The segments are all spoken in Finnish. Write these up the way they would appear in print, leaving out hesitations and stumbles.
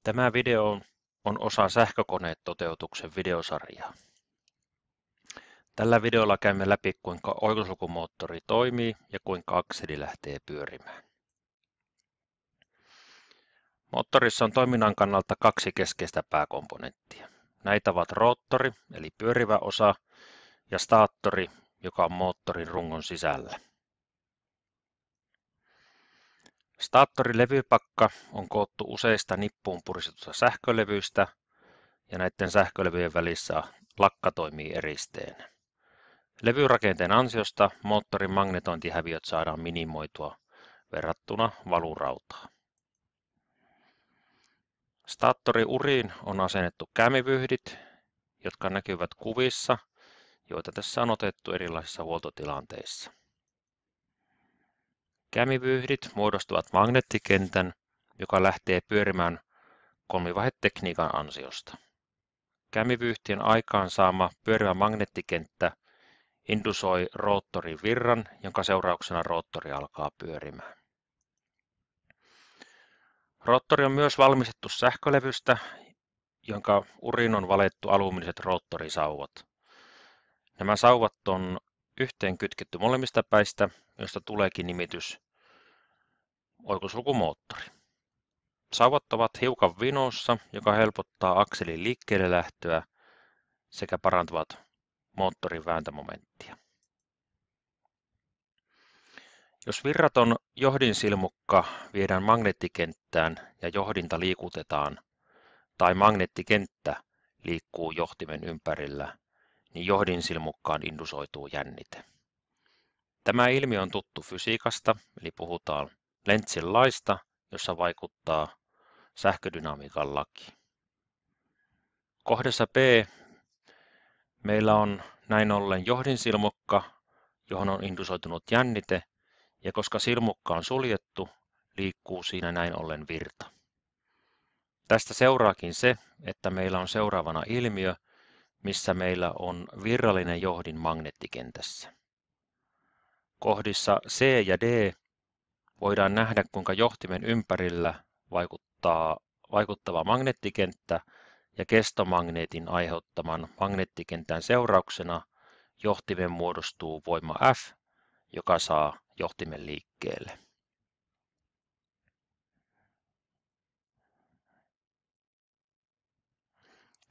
Tämä video on osa sähkökoneet-toteutuksen videosarjaa. Tällä videolla käymme läpi, kuinka oikosulkumoottori toimii ja kuinka akseli lähtee pyörimään. Moottorissa on toiminnan kannalta kaksi keskeistä pääkomponenttia. Näitä ovat roottori, eli pyörivä osa, ja staattori, joka on moottorin rungon sisällä. Staattorin levypakka on koottu useista nippuun puristetusta sähkölevyistä, ja näiden sähkölevyjen välissä lakka toimii eristeenä. Levyrakenteen ansiosta moottorin magnetointihäviöt saadaan minimoitua verrattuna valurautaan. Staattoriuriin on asennettu käämivyhdit, jotka näkyvät kuvissa, joita tässä on otettu erilaisissa huoltotilanteissa. Käämivyhdit muodostavat magneettikentän, joka lähtee pyörimään kolmivaihetekniikan ansiosta. Käämivyyhtien aikaansaama pyörivä magneettikenttä indusoi roottorin virran, jonka seurauksena roottori alkaa pyörimään. Roottori on myös valmistettu sähkölevystä, jonka uriin on valettu alumiiniset roottorisauvat. Nämä sauvat on yhteen kytketty molemmista päistä, josta tuleekin nimitys oikosulkumoottori. Sauvat ovat hiukan vinossa, joka helpottaa akselin liikkeelle lähtöä sekä parantavat moottorin vääntömomenttia. Jos virraton johdinsilmukka viedään magneettikenttään ja johdinta liikutetaan, tai magneettikenttä liikkuu johtimen ympärillä, niin johdinsilmukkaan indusoituu jännite. Tämä ilmiö on tuttu fysiikasta, eli puhutaan Lenzin laista, jossa vaikuttaa sähködynamiikan laki. Kohdassa B meillä on näin ollen johdinsilmukka, johon on indusoitunut jännite, ja koska silmukka on suljettu, liikkuu siinä näin ollen virta. Tästä seuraakin se, että meillä on seuraavana ilmiö, missä meillä on virrallinen johdin magneettikentässä. Kohdissa C ja D voidaan nähdä, kuinka johtimen ympärillä vaikuttava magneettikenttä ja kestomagneetin aiheuttaman magneettikentän seurauksena johtimen muodostuu voima F, joka saa johtimen liikkeelle.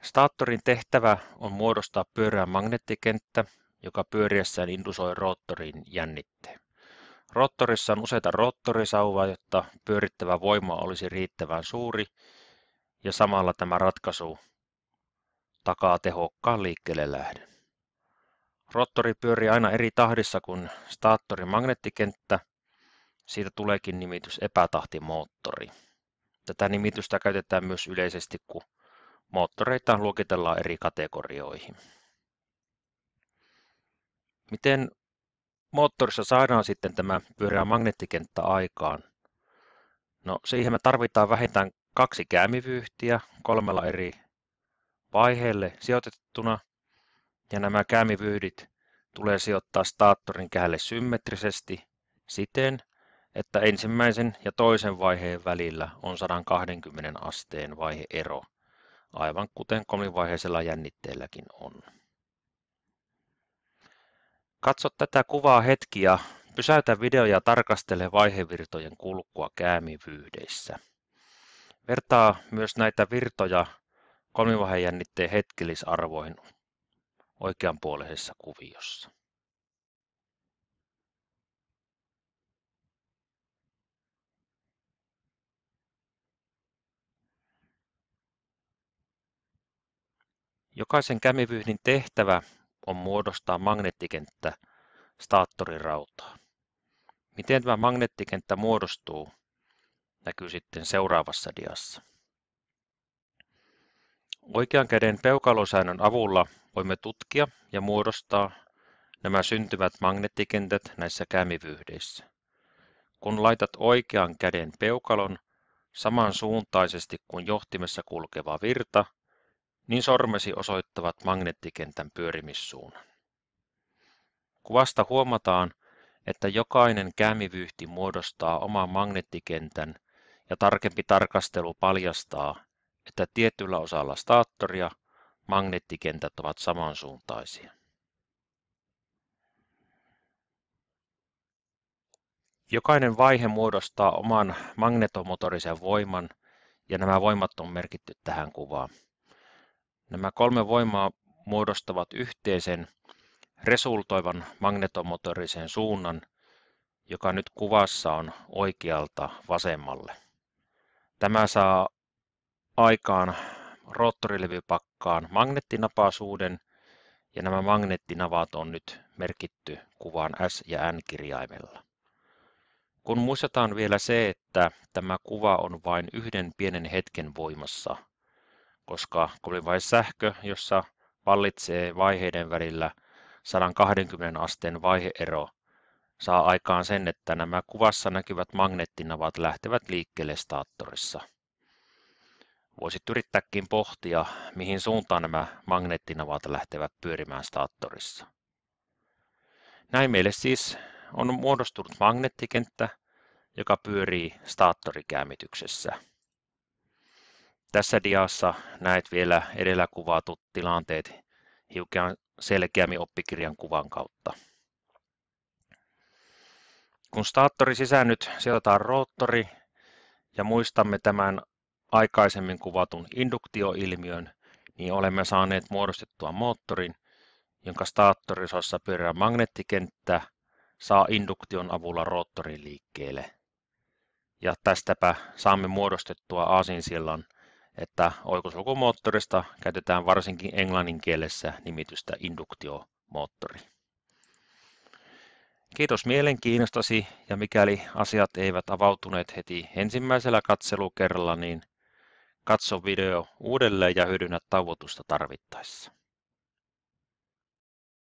Staattorin tehtävä on muodostaa pyöreä magneettikenttä, joka pyöriessään indusoi roottoriin jännitteen. Roottorissa on useita roottorisauvaa, jotta pyörittävä voima olisi riittävän suuri, ja samalla tämä ratkaisu takaa tehokkaan liikkeelle lähdön. Roottori pyörii aina eri tahdissa kuin staattorin magneettikenttä. Siitä tuleekin nimitys epätahtimoottori. Tätä nimitystä käytetään myös yleisesti, kun moottoreita luokitellaan eri kategorioihin. Miten moottorissa saadaan sitten tämä pyöreä magneettikenttä aikaan? No, siihen me tarvitaan vähintään 2 käämivyyhtiä 3 eri vaiheelle sijoitettuna, ja nämä käämivyyhdit tulee sijoittaa staattorin kehälle symmetrisesti siten, että ensimmäisen ja toisen vaiheen välillä on 120 asteen vaiheero, aivan kuten kolmivaiheisella jännitteelläkin on. Katso tätä kuvaa hetki ja pysäytä video ja tarkastele vaihevirtojen kulkua käämivyhdeissä. Vertaa myös näitä virtoja kolmivaihejännitteen hetkellisarvoihin oikeanpuoleisessa kuviossa. Jokaisen käämivyhdin tehtävä on muodostaa magneettikenttä staattorin rautaan. Miten tämä magneettikenttä muodostuu, näkyy sitten seuraavassa diassa. Oikean käden peukalosäännön avulla voimme tutkia ja muodostaa nämä syntyvät magneettikentät näissä käämivyhdeissä. Kun laitat oikean käden peukalon samansuuntaisesti kuin johtimessa kulkeva virta, niin sormesi osoittavat magneettikentän pyörimissuunnan. Kuvasta huomataan, että jokainen käämivyyhti muodostaa oman magneettikentän ja tarkempi tarkastelu paljastaa, että tietyllä osalla staattoria magneettikentät ovat samansuuntaisia. Jokainen vaihe muodostaa oman magnetomotorisen voiman, ja nämä voimat on merkitty tähän kuvaan. Nämä 3 voimaa muodostavat yhteisen resultoivan magnetomotorisen suunnan, joka nyt kuvassa on oikealta vasemmalle. Tämä saa aikaan roottorilevypakkaan magneettinapaisuuden, ja nämä magneettinavat on nyt merkitty kuvaan S ja N kirjaimella. Kun muistetaan vielä se, että tämä kuva on vain yhden pienen hetken voimassa, koska sähkö, jossa vallitsee vaiheiden välillä 120 asteen vaiheero, saa aikaan sen, että nämä kuvassa näkyvät magneettinavat lähtevät liikkeelle staattorissa. Voisit yrittääkin pohtia, mihin suuntaan nämä magneettinavat lähtevät pyörimään staattorissa. Näin meille siis on muodostunut magneettikenttä, joka pyörii staattorikäännytyksessä. Tässä diassa näet vielä edellä kuvatut tilanteet hiukan selkeämmin oppikirjan kuvan kautta. Kun staattori sisään nyt sijoitetaan roottori ja muistamme tämän aikaisemmin kuvatun induktioilmiön, niin olemme saaneet muodostettua moottorin, jonka staattorisosassa pyörivä magneettikenttä saa induktion avulla roottorin liikkeelle. Ja tästäpä saamme muodostettua aasinsillan, että oikosulkumoottorista käytetään varsinkin englannin kielessä nimitystä induktiomoottori. Kiitos mielenkiinnostasi, ja mikäli asiat eivät avautuneet heti ensimmäisellä katselukerralla, niin katso video uudelleen ja hyödynnä tauotusta tarvittaessa.